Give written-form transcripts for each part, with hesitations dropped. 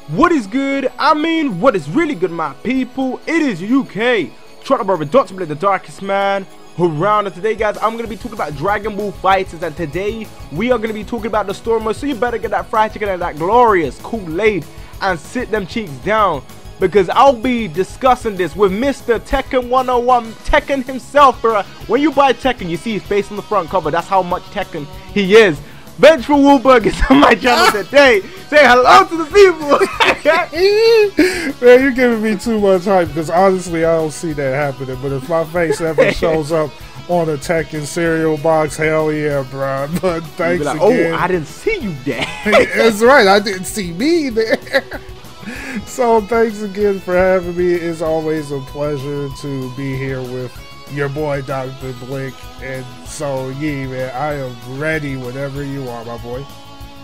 What is good? I mean, what is really good, my people? It is UK. Try to brother dr.blick, the darkest man around. And today, guys, I'm gonna be talking about Dragon Ball FighterZ, and today we are gonna be talking about the story mode. So you better get that fried chicken and that glorious Kool-Aid and sit them cheeks down, because I'll be discussing this with Mr. Tekken 101, Tekken himself, bro. When you buy Tekken, you see his face on the front cover. That's how much Tekken he is. Vengeful Woolberg is on my channel today. Say hello to the people. Man, you're giving me too much hype, because honestly, I don't see that happening. But if my face ever shows up on a Tekken cereal box, hell yeah, bro. But thanks like, again. oh, I didn't see you there. That's right, I didn't see me there. So thanks again for having me. It's always a pleasure to be here with your boy Dr. Blick. And so yeah, man, I am ready whenever you are, my boy.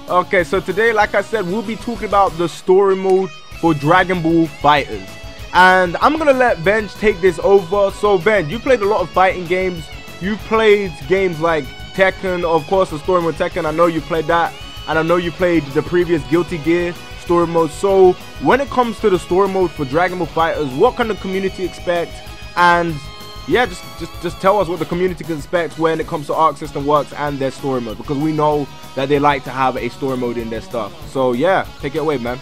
Okay, so today, like I said, we'll be talking about the story mode for Dragon Ball FighterZ. And I'm gonna let Benj take this over. So Benj, you played a lot of fighting games. You played games like Tekken, of course, the story mode Tekken. I know you played that, and I know you played the previous Guilty Gear story mode. So when it comes to the story mode for Dragon Ball FighterZ, what can the community expect? And yeah, just tell us what the community can expect when it comes to Arc System Works and their story mode, because we know that they like to have a story mode in their stuff. So yeah, take it away, man.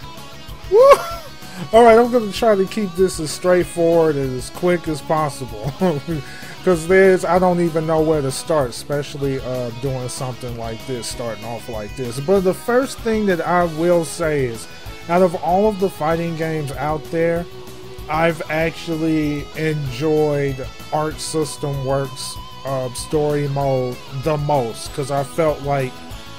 Woo! Alright, I'm going to try to keep this as straightforward and as quick as possible. Because I don't even know where to start, especially doing something like this, starting off like this. But the first thing that I will say is, out of all of the fighting games out there, I've actually enjoyed Arc System Works story mode the most, because I felt like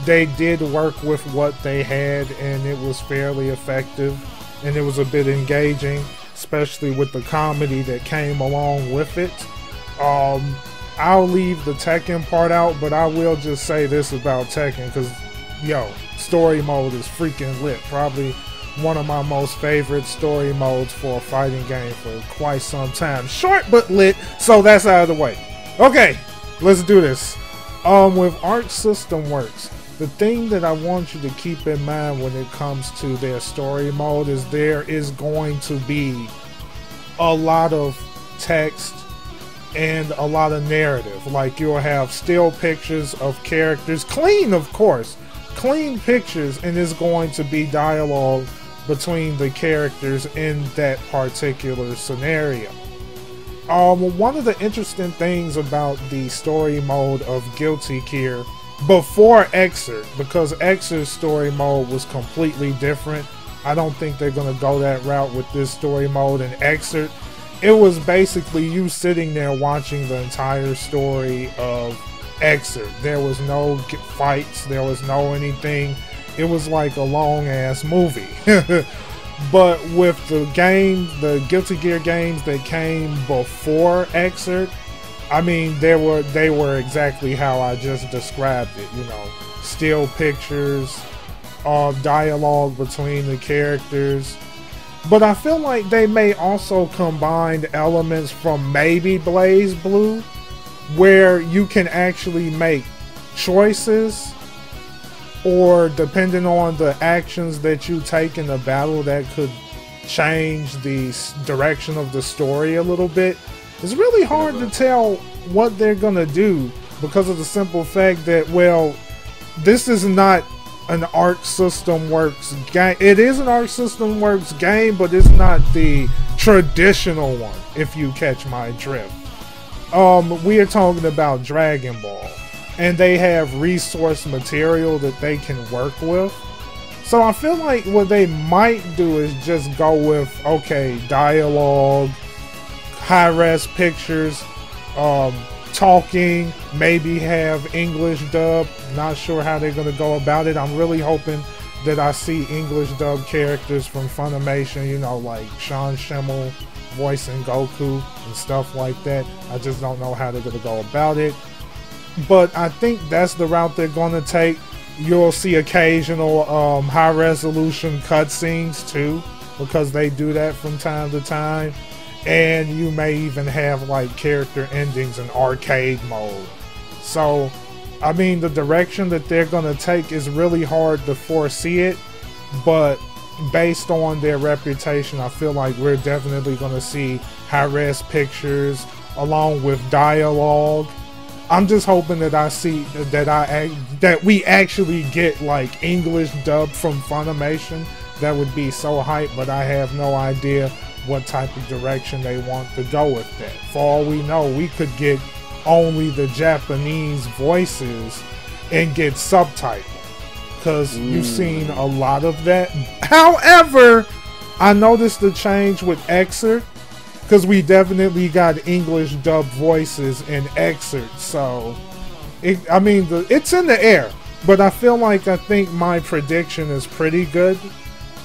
they did work with what they had and it was fairly effective and it was a bit engaging, especially with the comedy that came along with it. I'll leave the Tekken part out, but I will just say this about Tekken, because yo, story mode is freaking lit. Probably one of my most favorite story modes for a fighting game for quite some time. Short but lit, so that's out of the way. Okay, let's do this. With Arc System Works, the thing that I want you to keep in mind when it comes to their story mode is there is going to be a lot of text and a lot of narrative. Like, you'll have still pictures of characters, clean of course, clean pictures, and it's going to be dialogue between the characters in that particular scenario. One of the interesting things about the story mode of Guilty Gear before Exert, because Exert's story mode was completely different. I don't think they're going to go that route with this story mode. In Exert, it was basically you sitting there watching the entire story of Exert. There was no fights, there was no anything. It was like a long ass movie. But with the Guilty Gear games that came before Exert, I mean, they were exactly how I just described it. You know, still pictures, dialogue between the characters. But I feel like they may also combine elements from maybe Blaze Blue, where you can actually make choices, or depending on the actions that you take in the battle, that could change the direction of the story a little bit. It's really hard to tell what they're gonna do, because of the simple fact that, well, this is not an Arc System Works game. It is an Arc System Works game, but it's not the traditional one, if you catch my drift. We are talking about Dragon Ball, and they have resource material that they can work with. So I feel like what they might do is just go with, okay, dialogue, high-res pictures, talking, maybe have English dub. Not sure how they're going to go about it. I'm really hoping that I see English dub characters from Funimation, you know, like Sean Schemmel voicing Goku and stuff like that. I just don't know how they're going to go about it. But I think that's the route they're going to take. You'll see occasional high-resolution cutscenes too, because they do that from time to time. And you may even have like character endings in arcade mode. So, I mean, the direction that they're going to take is really hard to foresee it. But based on their reputation, I feel like we're definitely going to see high-res pictures along with dialogue. I'm just hoping that that we actually get like English dubbed from Funimation. That would be so hype, but I have no idea what type of direction they want to go with that. For all we know, we could get only the Japanese voices and get subtitles, because you've seen a lot of that. However, I noticed the change with Excerpt, because we definitely got English dubbed voices in Excerpt. So, it's in the air, but I think my prediction is pretty good.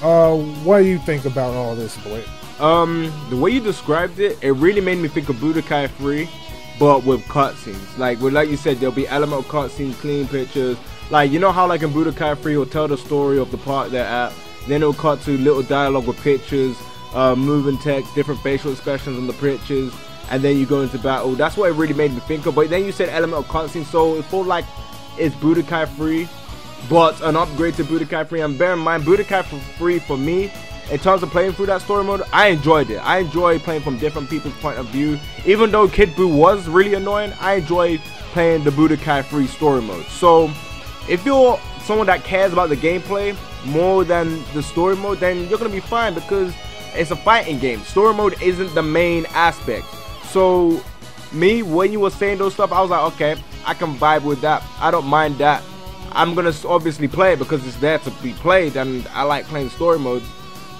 What do you think about all this, Blick? The way you described it, it really made me think of Budokai 3, but with cutscenes. Like you said, there'll be elemental cutscenes, clean pictures. Like, you know how like in Budokai 3, it'll tell the story of the park they're at, then it'll cut to little dialogue with pictures, moving text, different facial expressions on the pictures, and then you go into battle. That's what it really made me think of. But then you said elemental cutscenes, so it felt like it's Budokai 3, but an upgrade to Budokai 3. And bear in mind, Budokai 3 for me, in terms of playing through that story mode, I enjoyed it. I enjoy playing from different people's point of view. Even though Kid Buu was really annoying, I enjoy playing the Budokai 3 story mode. So if you're someone that cares about the gameplay more than the story mode, then you're gonna be fine, because it's a fighting game. Story mode isn't the main aspect. So me, when you were saying those stuff, I was like, okay, I can vibe with that. I don't mind that. I'm gonna obviously play it because it's there to be played, and I like playing story modes.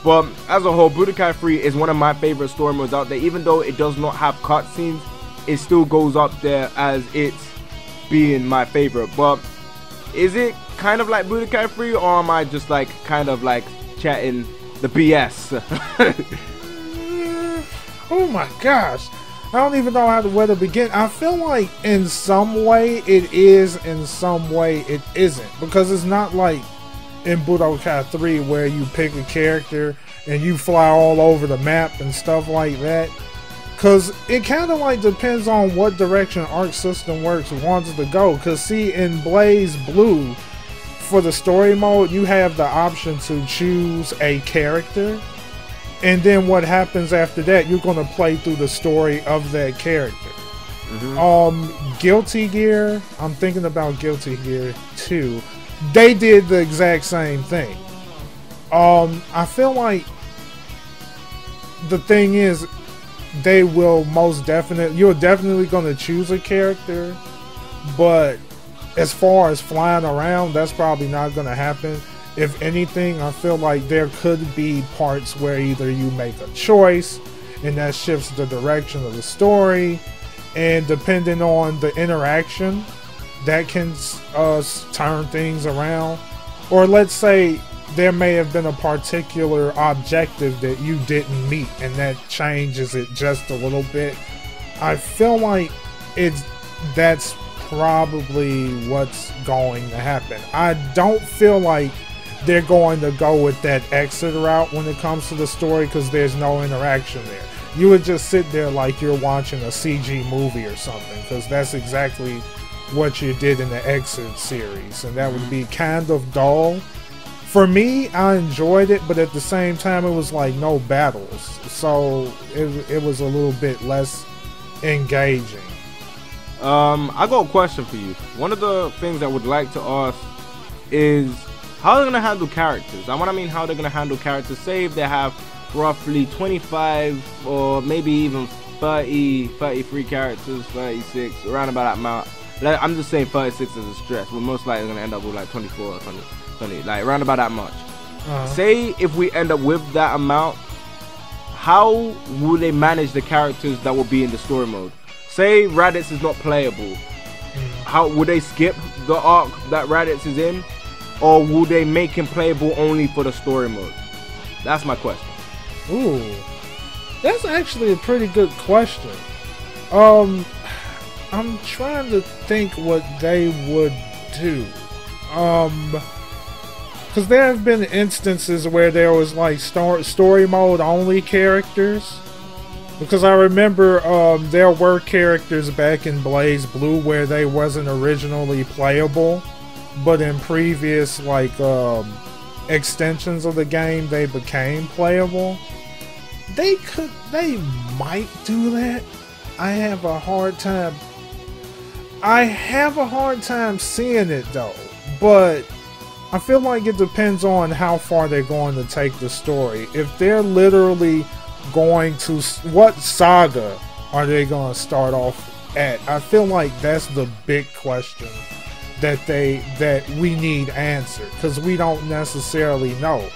But as a whole, Budokai 3 is one of my favorite story modes out there. Even though it does not have cutscenes, it still goes up there as it being my favorite. But is it kind of like Budokai 3, or am I just like kind of like chatting the BS? Oh my gosh, I don't even know where to begin. I feel like in some way it is, in some way it isn't, because it's not like in Budokai 3 where you pick a character and you fly all over the map and stuff like that. Because it kind of like depends on what direction Arc System Works wants to go. Because see, in Blaze Blue, for the story mode, you have the option to choose a character. And then what happens after that, you're going to play through the story of that character. Guilty Gear, I'm thinking about Guilty Gear 2. They did the exact same thing. I feel like the thing is, they will most definitely, you're definitely going to choose a character, but as far as flying around, that's probably not going to happen. If anything, I feel like there could be parts where either you make a choice and that shifts the direction of the story, and depending on the interaction, that can turn things around. Or let's say there may have been a particular objective that you didn't meet, and that changes it just a little bit. I feel like that's probably what's going to happen. I don't feel like they're going to go with that exit route when it comes to the story, because there's no interaction there. You would just sit there like you're watching a CG movie or something, because that's exactly what you did in the Exit series, and that would be kind of dull. For me, I enjoyed it, but at the same time, it was like no battles, so it was a little bit less engaging. I got a question for you. One of the things I would like to ask is how they're gonna handle characters. How they're gonna handle characters. Say if they have roughly 25 or maybe even 30, 33 characters, 36, around about that amount. I'm just saying 36 as a stretch. We're most likely going to end up with like 24 or 20, like around about that much. Say if we end up with that amount, how will they manage the characters that will be in the story mode? Say Raditz is not playable. How will they skip the arc that Raditz is in? Or will they make him playable only for the story mode? That's my question. Ooh, that's actually a pretty good question. I'm trying to think what they would do. Because there have been instances where there was like story mode only characters. Because I remember there were characters back in Blaze Blue where they wasn't originally playable, but in previous like extensions of the game, they became playable. They might do that. I have a hard time seeing it though, but I feel like it depends on how far they're going to take the story. If they're literally going to, what saga are they going to start off at? I feel like that's the big question that we need answered, because we don't necessarily know.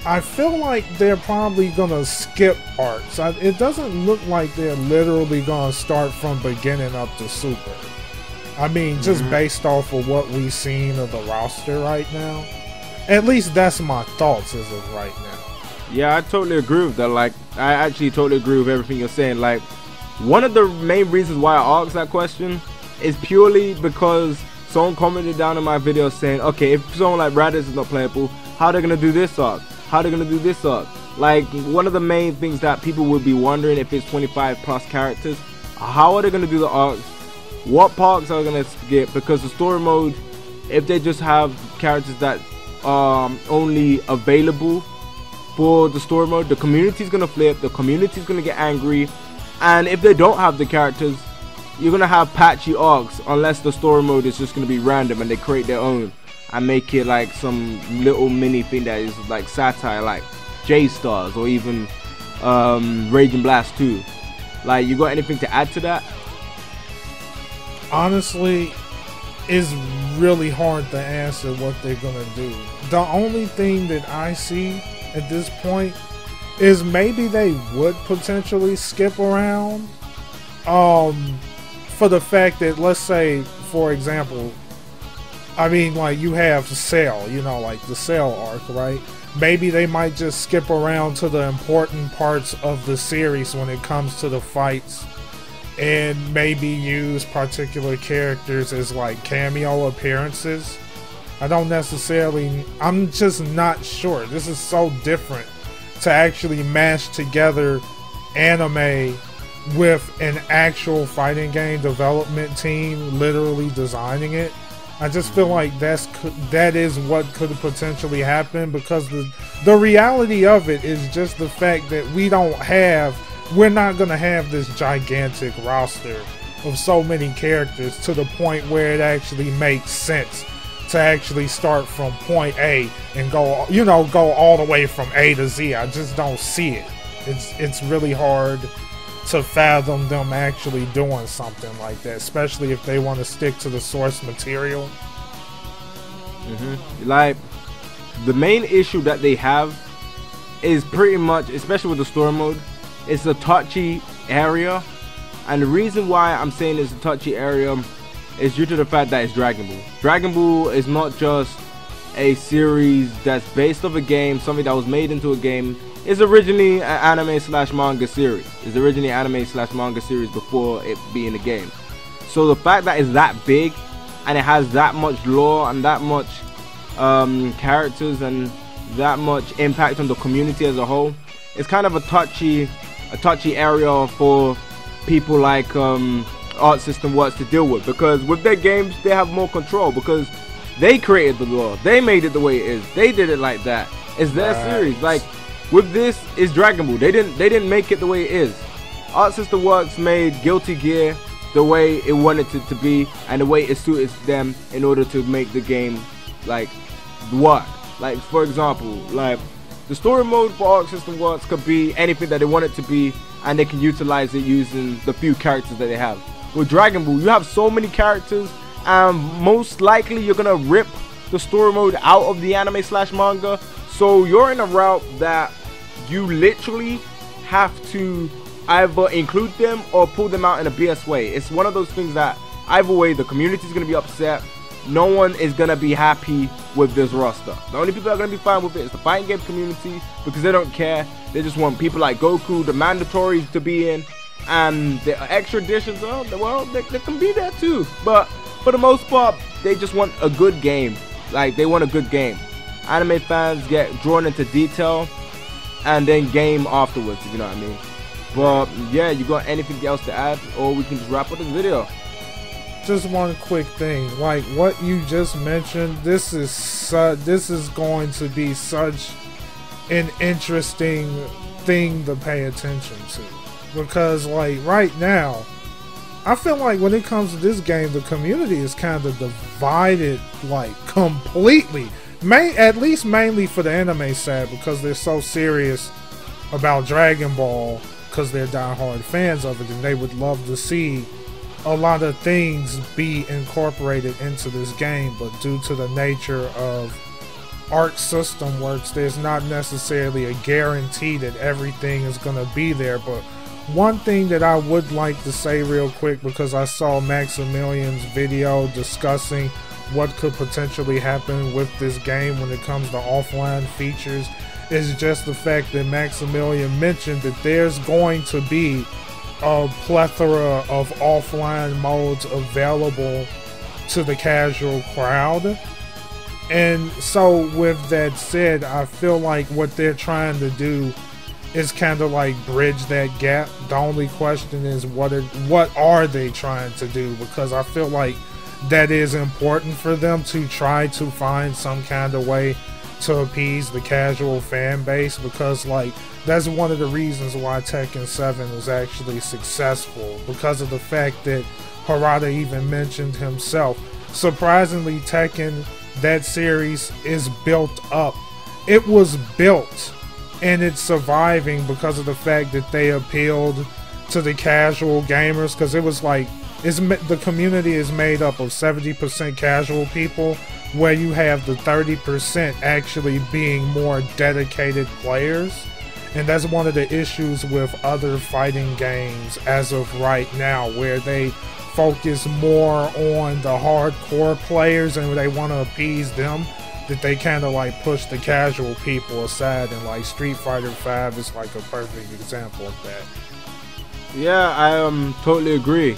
I feel like they're probably going to skip arcs. It doesn't look like they're literally going to start from beginning up to super. I mean, just based off of what we've seen of the roster right now. At least that's my thoughts as of right now. Yeah, I totally agree with that. Like, I actually totally agree with everything you're saying. Like, one of the main reasons why I asked that question is purely because someone commented down in my video saying, okay, if someone like BROTHA is not playable, how are they going to do this arc? How are they going to do this arc? Like, one of the main things that people would be wondering, if it's 25 plus characters, how are they going to do the arcs? What parts are going to skip? Because the story mode, if they just have characters that are only available for the story mode, the community is going to flip, the community is going to get angry, and if they don't have the characters, you're going to have patchy arcs, unless the story mode is just going to be random and they create their own and make it like some little mini thing that is like satire, like J-Stars or even Raging Blast 2. Like, you got anything to add to that? Honestly, it's really hard to answer what they're gonna do. The only thing that I see at this point is maybe they would potentially skip around, for the fact that, let's say, for example, I mean, like, you have Cell, you know, like the Cell arc, right? Maybe they might just skip around to the important parts of the series when it comes to the fights, and maybe use particular characters as like cameo appearances. I'm just not sure. This is so different to actually mash together anime with an actual fighting game development team literally designing it. I just feel like that is what could potentially happen, because the reality of it is just the fact that we're not going to have this gigantic roster of so many characters to the point where it actually makes sense to actually start from point A and go all the way from A to Z. I just don't see it. It's really hard to fathom them actually doing something like that, especially if they want to stick to the source material. Like, the main issue that they have is pretty much, especially with the story mode, it's a touchy area, and the reason why I'm saying it's a touchy area is due to the fact that it's Dragon Ball. Dragon Ball is not just a series that's based off a game, something that was made into a game. It's originally an anime/manga series. It's originally an anime/manga series before it being a game. So the fact that it's that big and it has that much lore and that much characters and that much impact on the community as a whole, it's kind of a touchy area for people like Art System Works to deal with, because with their games they have more control, because they created the lore, they made it the way it is, they did it like that. It's their series. Like, with this, is Dragon Ball. They didn't make it the way it is. Art System Works made Guilty Gear the way it wanted it to be and the way it suited them in order to make the game like work. Like, for example, like the story mode for Art System Works could be anything that they want it to be, and they can utilize it using the few characters that they have. With Dragon Ball, you have so many characters, and most likely you're gonna rip the story mode out of the anime/manga. So you're in a route that you literally have to either include them or pull them out in a BS way. It's one of those things that either way the community is going to be upset. No one is going to be happy with this roster. The only people that are going to be fine with it is the fighting game community, because they don't care. They just want people like Goku, the mandatories, to be in, and the extra additions, well, they can be there too. But for the most part, they just want a good game. Like, they want a good game. Anime fans get drawn into detail and then game afterwards, if you know what I mean. But yeah, you got anything else to add, or we can just wrap up this video? just one quick thing. Like what you just mentioned, this is going to be such an interesting thing to pay attention to, because like right now, I feel like when it comes to this game, the community is kind of divided, like completely. At least mainly for the anime side, because they're so serious about Dragon Ball, because they're diehard fans of it, and they would love to see a lot of things be incorporated into this game. But due to the nature of Arc System Works, there's not necessarily a guarantee that everything is going to be there. But one thing that I would like to say real quick, because I saw Maximilian's video discussing what could potentially happen with this game when it comes to offline features, is just the fact that Maximilian mentioned that there's going to be a plethora of offline modes available to the casual crowd. And so with that said, I feel like what they're trying to do is kind of like bridge that gap. The only question is what are they trying to do, because I feel like that is important for them to try to find some kind of way to appease the casual fan base, because like that's one of the reasons why Tekken 7 was actually successful, because of the fact that Harada even mentioned himself. Surprisingly, Tekken, that series is built up. It was built and it's surviving because of the fact that they appealed to the casual gamers, because it was like the community is made up of 70% casual people, where you have the 30% actually being more dedicated players. And that's one of the issues with other fighting games as of right now, where they focus more on the hardcore players and they want to appease them, that they kind of like push the casual people aside. And like Street Fighter 5 is like a perfect example of that. Yeah, I totally agree.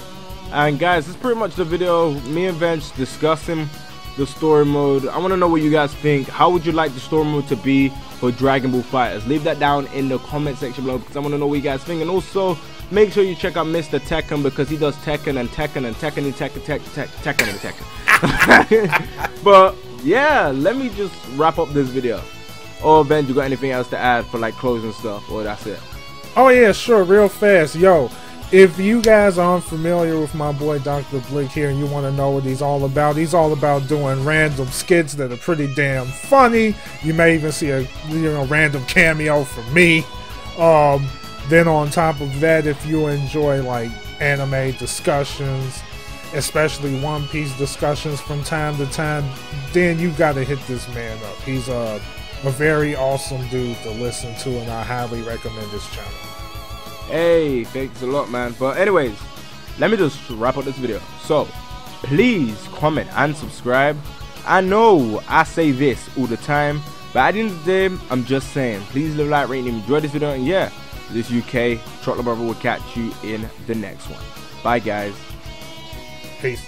And guys, this is pretty much the video. Me and Venge discussing the story mode. I want to know what you guys think. How would you like the story mode to be for Dragon Ball FighterZ? Leave that down in the comment section below, because I want to know what you guys think. And also, make sure you check out Mr. Tekken, because he does Tekken and Tekken and Tekken and Tekken and Tekken. But yeah, let me just wrap up this video. Oh, Venge, you got anything else to add for like closing stuff, or that's it? Oh yeah, sure, real fast. Yo, if you guys are unfamiliar with my boy Dr. Blick here and you want to know what he's all about doing random skits that are pretty damn funny. You may even see a random cameo from me. Then on top of that, if you enjoy like anime discussions, especially One Piece discussions from time to time, then you got to hit this man up. He's a very awesome dude to listen to, and I highly recommend his channel. Hey, thanks a lot, man. But anyways, let me just wrap up this video. So please comment and subscribe. I know I say this all the time, but at the end of the day, I'm just saying, please leave a like, rate, and enjoy this video. And yeah, this UK Chocolate Brother will catch you in the next one. Bye guys. Peace.